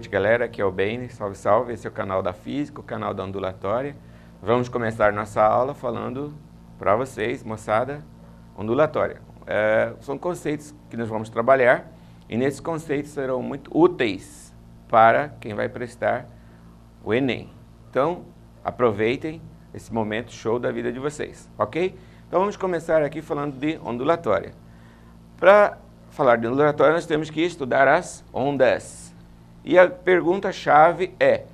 Galera, aqui é o Beni, salve salve, esse é o canal da Física, o canal da ondulatória. Vamos começar nossa aula falando para vocês, moçada, ondulatória. São conceitos que nós vamos trabalhar e nesses conceitos serão muito úteis para quem vai prestar o Enem. Então, aproveitem esse momento show da vida de vocês, ok? Então vamos começar aqui falando de ondulatória. Para falar de ondulatória, nós temos que estudar as ondas. E a pergunta-chave é,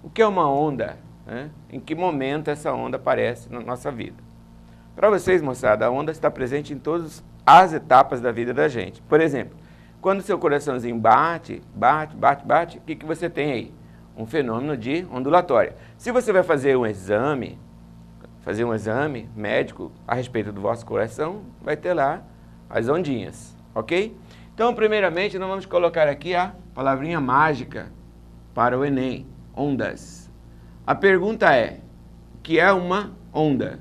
o que é uma onda? Em que momento essa onda aparece na nossa vida? Para vocês, moçada, a onda está presente em todas as etapas da vida da gente. Por exemplo, quando seu coraçãozinho bate, o que você tem aí? Um fenômeno de ondulatória. Se você vai fazer um exame médico a respeito do vosso coração, vai ter lá as ondinhas, ok? Então, primeiramente, nós vamos colocar aqui a palavrinha mágica para o Enem, ondas. A pergunta é, o que é uma onda?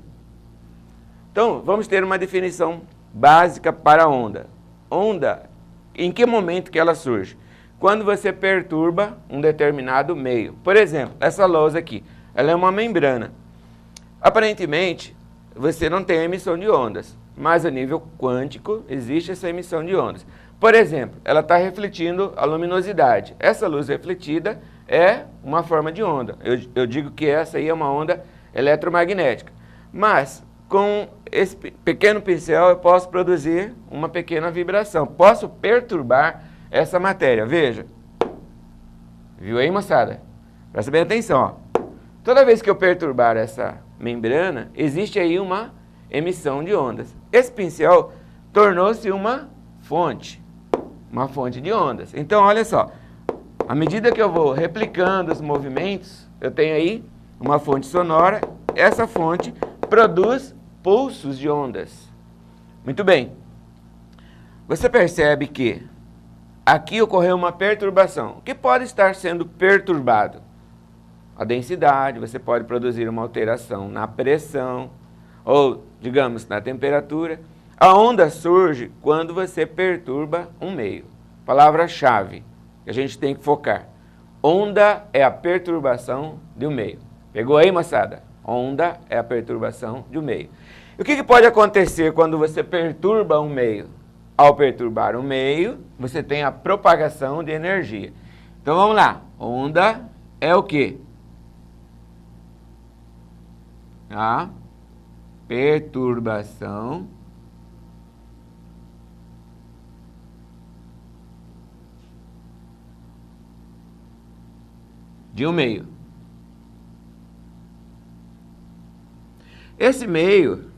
Então, vamos ter uma definição básica para a onda. Onda, em que momento que ela surge? Quando você perturba um determinado meio. Por exemplo, essa lousa aqui, ela é uma membrana. Aparentemente, você não tem emissão de ondas, mas a nível quântico existe essa emissão de ondas. Por exemplo, ela está refletindo a luminosidade. Essa luz refletida é uma forma de onda. Eu digo que essa aí é uma onda eletromagnética. Mas, com esse pequeno pincel, eu posso produzir uma pequena vibração. Posso perturbar essa matéria. Veja. Viu aí, moçada? Presta bem atenção. Ó. Toda vez que eu perturbar essa membrana, existe aí uma emissão de ondas. Esse pincel tornou-se uma fonte de ondas. Então, olha só, à medida que eu vou replicando os movimentos, eu tenho aí uma fonte sonora, essa fonte produz pulsos de ondas. Muito bem. Você percebe que aqui ocorreu uma perturbação. O que pode estar sendo perturbado? A densidade, você pode produzir uma alteração na pressão, ou, digamos, na temperatura. A onda surge quando você perturba um meio. Palavra-chave que a gente tem que focar. Onda é a perturbação de um meio. Pegou aí, moçada? Onda é a perturbação de um meio. E o que pode acontecer quando você perturba um meio? Ao perturbar um meio, você tem a propagação de energia. Então vamos lá. Onda é o quê? A perturbação de um meio. Esse meio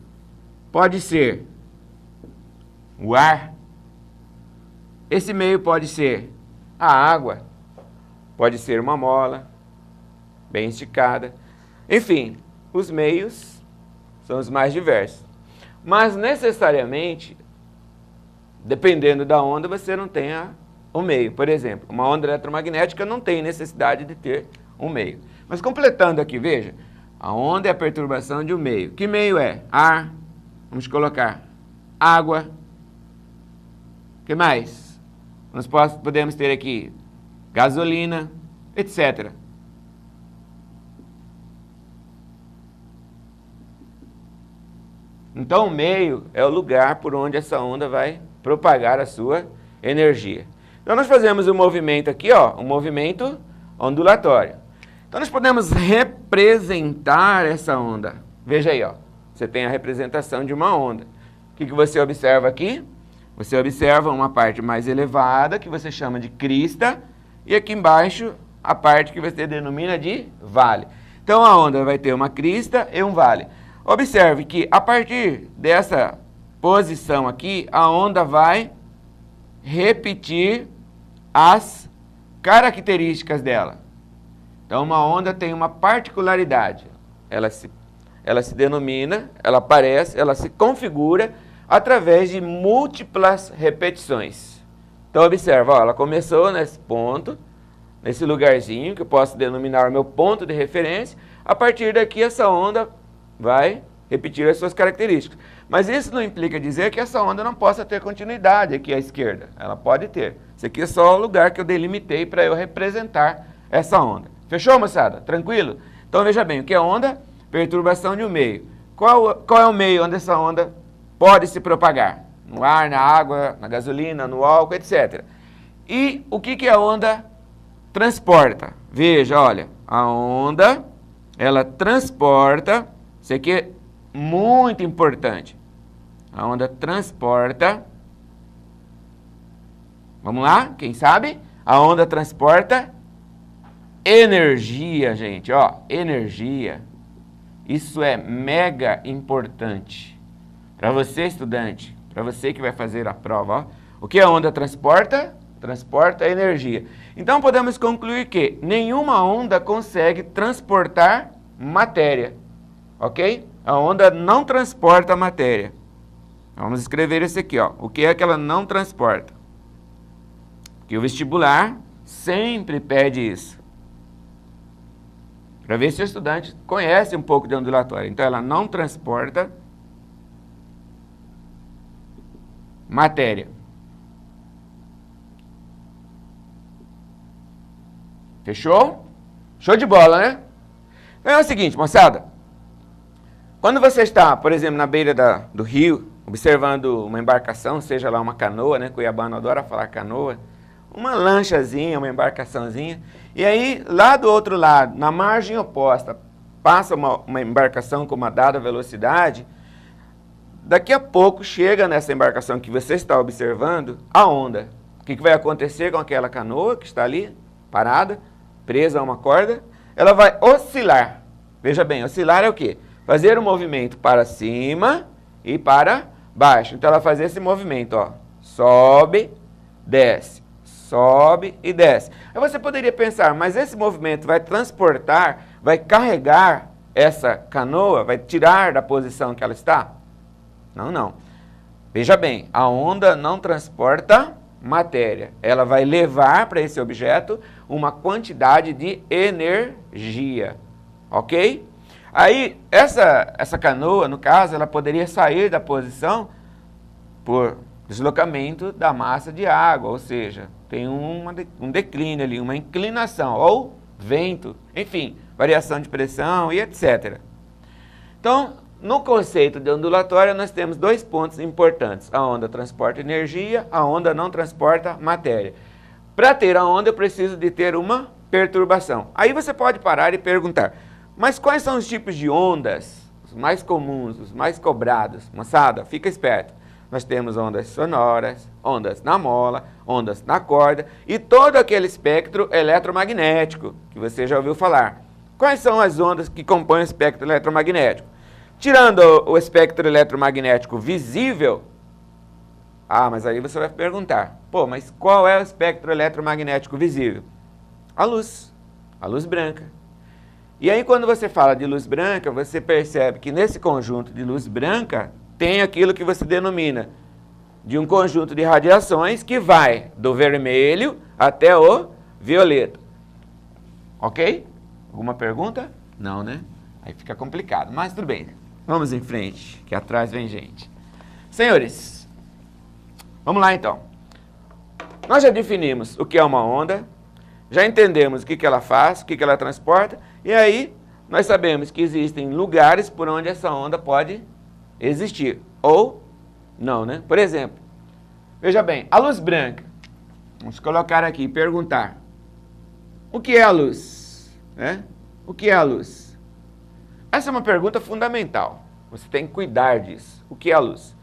pode ser o ar, esse meio pode ser a água, pode ser uma mola bem esticada, enfim, os meios são os mais diversos. Mas necessariamente, dependendo da onda, você não tem o meio. Por exemplo, uma onda eletromagnética não tem necessidade de ter um meio. Mas completando aqui, veja, a onda é a perturbação de um meio. Que meio é? Ar, vamos colocar água. O que mais? Nós podemos ter aqui gasolina, etc. Então, o meio é o lugar por onde essa onda vai propagar a sua energia. Então, nós fazemos um movimento aqui, ó, um movimento ondulatório. Então, nós podemos representar essa onda. Veja aí, ó, você tem a representação de uma onda. O que você observa aqui? Você observa uma parte mais elevada, que você chama de crista, e aqui embaixo, a parte que você denomina de vale. Então, a onda vai ter uma crista e um vale. Observe que, a partir dessa posição aqui, a onda vai repetir as características dela. Então, uma onda tem uma particularidade. Ela se denomina, ela aparece, ela se configura através de múltiplas repetições. Então, observa, ó, ela começou nesse ponto, nesse lugarzinho, que eu posso denominar o meu ponto de referência. A partir daqui, essa onda vai repetir as suas características. Mas isso não implica dizer que essa onda não possa ter continuidade aqui à esquerda. Ela pode ter. Isso aqui é só o lugar que eu delimitei para eu representar essa onda. Fechou, moçada? Tranquilo? Então veja bem, o que é onda? Perturbação de um meio. Qual é o meio onde essa onda pode se propagar? No ar, na água, na gasolina, no álcool, etc. E o que a onda transporta? Veja, olha, a onda, ela transporta, isso aqui é muito importante. A onda transporta, vamos lá, quem sabe? A onda transporta energia, gente, ó, energia. Isso é mega importante para você, estudante, para você que vai fazer a prova, ó. O que a onda transporta? Transporta energia. Então podemos concluir que nenhuma onda consegue transportar matéria, ok? A onda não transporta matéria. Vamos escrever esse aqui, ó. O que é que ela não transporta? Que o vestibular sempre pede isso. Para ver se o estudante conhece um pouco de ondulatória. Então ela não transporta matéria. Fechou? Show de bola, né? Então é o seguinte, moçada. Quando você está, por exemplo, na beira do rio, observando uma embarcação, seja lá uma canoa, né? Cuiabano adora falar canoa. Uma lanchazinha, uma embarcaçãozinha. E aí, lá do outro lado, na margem oposta, passa uma embarcação com uma dada velocidade. Daqui a pouco chega nessa embarcação que você está observando a onda. O que vai acontecer com aquela canoa que está ali, parada, presa a uma corda? Ela vai oscilar. Veja bem, oscilar é o quê? Fazer um movimento para cima e para baixo. Então ela faz esse movimento, ó. Sobe, desce. Sobe e desce. Aí você poderia pensar, mas esse movimento vai transportar, vai carregar essa canoa, vai tirar da posição que ela está? Não, não. Veja bem, a onda não transporta matéria. Ela vai levar para esse objeto uma quantidade de energia. Ok? Aí, essa canoa, no caso, ela poderia sair da posição por deslocamento da massa de água, ou seja, tem um declínio ali, uma inclinação, ou vento, enfim, variação de pressão e etc. Então, no conceito de ondulatória, nós temos dois pontos importantes. A onda transporta energia, a onda não transporta matéria. Para ter a onda, eu preciso de ter uma perturbação. Aí você pode parar e perguntar, mas quais são os tipos de ondas, os mais comuns, os mais cobrados? Moçada, fica esperto. Nós temos ondas sonoras, ondas na mola, ondas na corda e todo aquele espectro eletromagnético que você já ouviu falar. Quais são as ondas que compõem o espectro eletromagnético? Tirando o espectro eletromagnético visível, mas aí você vai perguntar, pô, mas qual é o espectro eletromagnético visível? A luz branca. E aí quando você fala de luz branca, você percebe que nesse conjunto de luz branca tem aquilo que você denomina de um conjunto de radiações que vai do vermelho até o violeta. Ok? Alguma pergunta? Não, né? Aí fica complicado, mas tudo bem. Vamos em frente, que atrás vem gente. Senhores, vamos lá então. Nós já definimos o que é uma onda, já entendemos o que ela faz, o que ela transporta, e aí nós sabemos que existem lugares por onde essa onda pode existir, ou não, né? Por exemplo, veja bem, a luz branca. Vamos colocar aqui e perguntar. O que é a luz? Né? O que é a luz? Essa é uma pergunta fundamental. Você tem que cuidar disso. O que é a luz?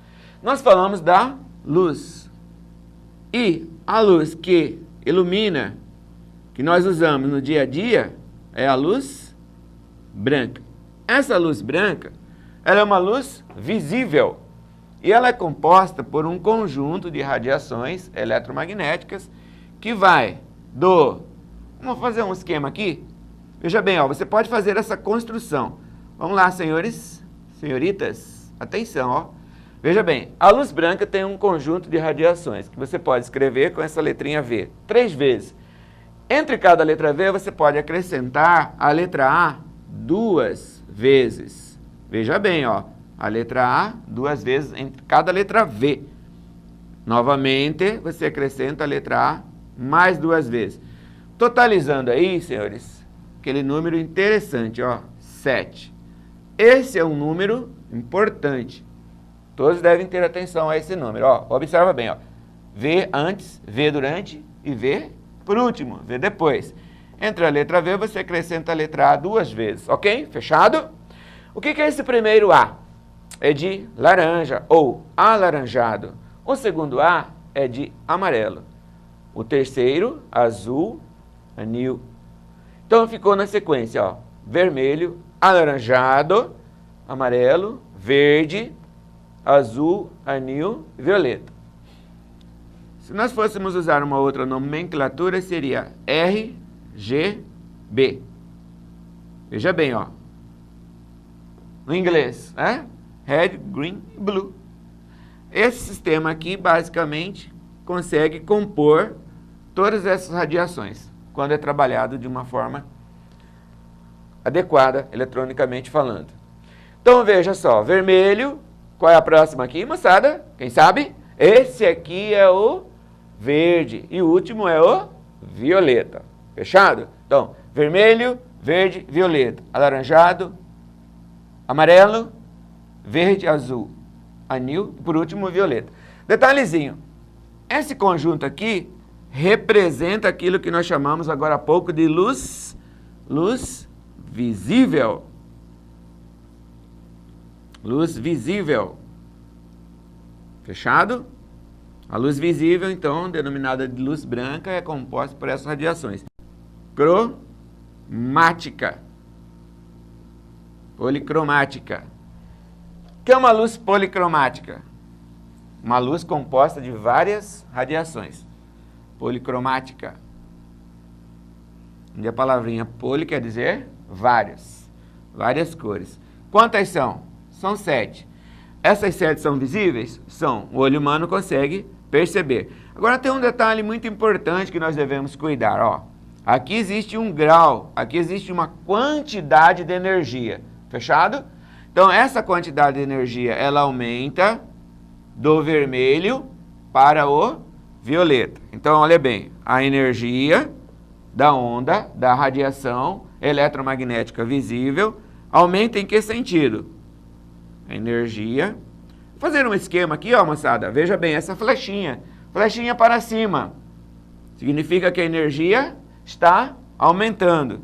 Nós falamos da luz. E a luz que ilumina, que nós usamos no dia a dia, é a luz branca. Essa luz branca, ela é uma luz visível e ela é composta por um conjunto de radiações eletromagnéticas que vai do... Vamos fazer um esquema aqui? Veja bem, ó, você pode fazer essa construção. Vamos lá, senhores, senhoritas, atenção, ó. Veja bem, a luz branca tem um conjunto de radiações que você pode escrever com essa letrinha V, 3 vezes. Entre cada letra V, você pode acrescentar a letra A 2 vezes. Veja bem, ó, a letra A 2 vezes entre cada letra V. Novamente, você acrescenta a letra A mais 2 vezes. Totalizando aí, senhores, aquele número interessante, ó, 7. Esse é um número importante. Todos devem ter atenção a esse número. Ó, observa bem, ó. V antes, V durante e V por último, V depois. Entre a letra V, você acrescenta a letra A 2 vezes, ok? Fechado? O que é esse primeiro A? É de laranja ou alaranjado. O segundo A é de amarelo. O terceiro, azul, anil. Então ficou na sequência, ó. Vermelho, alaranjado, amarelo, verde, azul, anil e violeta. Se nós fôssemos usar uma outra nomenclatura, seria RGB. Veja bem, ó. No inglês, né? Red, Green e Blue. Esse sistema aqui, basicamente, consegue compor todas essas radiações, quando é trabalhado de uma forma adequada, eletronicamente falando. Então, veja só, vermelho, qual é a próxima aqui, moçada? Quem sabe? Esse aqui é o verde e o último é o violeta. Fechado? Então, vermelho, verde, violeta. Alaranjado, amarelo, verde, azul, anil e por último violeta. Detalhezinho, esse conjunto aqui representa aquilo que nós chamamos agora há pouco de luz visível. Luz visível. Fechado? A luz visível, então, denominada de luz branca, é composta por essas radiações. Cromática. Policromática. O que é uma luz policromática? Uma luz composta de várias radiações. Policromática. Onde a palavrinha poli quer dizer várias. Várias cores. Quantas são? São 7. Essas 7 são visíveis? São. O olho humano consegue perceber. Agora tem um detalhe muito importante que nós devemos cuidar. Ó. Aqui existe um grau, aqui existe uma quantidade de energia. Fechado? Então essa quantidade de energia, ela aumenta do vermelho para o violeta. Então olha bem, a energia da onda, da radiação eletromagnética visível, aumenta em que sentido? A energia. Vou fazer um esquema aqui, ó, moçada. Veja bem, essa flechinha. Flechinha para cima. Significa que a energia está aumentando.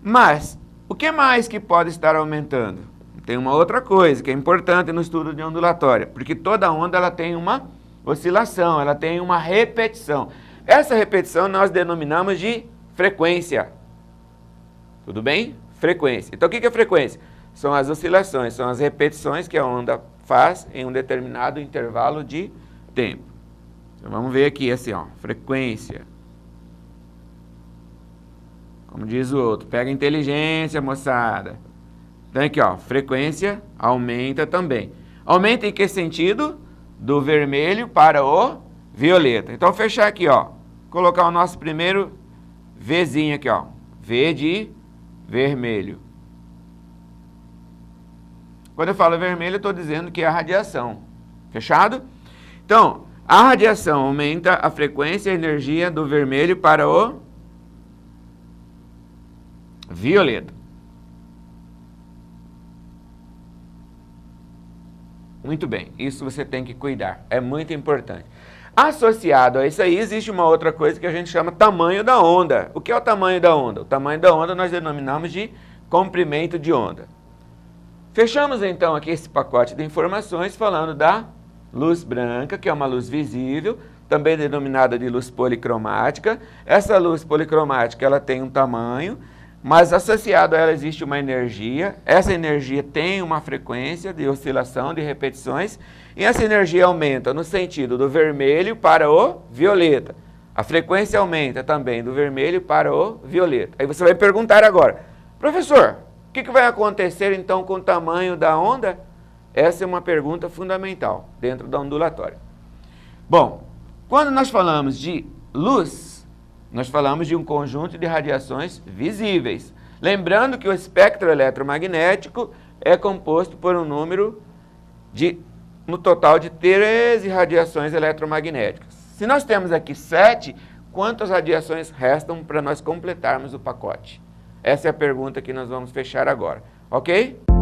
Mas, o que mais que pode estar aumentando? Tem uma outra coisa que é importante no estudo de ondulatória. Porque toda onda ela tem uma oscilação, ela tem uma repetição. Essa repetição nós denominamos de frequência. Tudo bem? Frequência. Então, o que é frequência? São as oscilações, são as repetições que a onda faz em um determinado intervalo de tempo. Então, vamos ver aqui assim, ó, frequência. Como diz o outro, pega inteligência, moçada. Então aqui, ó, frequência aumenta também. Aumenta em que sentido? Do vermelho para o violeta. Então, fechar aqui, ó, colocar o nosso primeiro Vzinho aqui, ó, V de vermelho. Quando eu falo vermelho, eu estou dizendo que é a radiação. Fechado? Então, a radiação aumenta a frequência e a energia do vermelho para o violeta. Muito bem, isso você tem que cuidar, é muito importante. Associado a isso aí, existe uma outra coisa que a gente chama tamanho da onda. O que é o tamanho da onda? O tamanho da onda nós denominamos de comprimento de onda. Fechamos então aqui esse pacote de informações falando da luz branca, que é uma luz visível, também denominada de luz policromática. Essa luz policromática ela tem um tamanho, mas associado a ela existe uma energia. Essa energia tem uma frequência de oscilação, de repetições, e essa energia aumenta no sentido do vermelho para o violeta. A frequência aumenta também do vermelho para o violeta. Aí você vai perguntar agora, professor, o que vai acontecer então com o tamanho da onda? Essa é uma pergunta fundamental dentro da ondulatória. Bom, quando nós falamos de luz, nós falamos de um conjunto de radiações visíveis. Lembrando que o espectro eletromagnético é composto por um número no total de 13 radiações eletromagnéticas. Se nós temos aqui 7, quantas radiações restam para nós completarmos o pacote? Essa é a pergunta que nós vamos fechar agora, ok?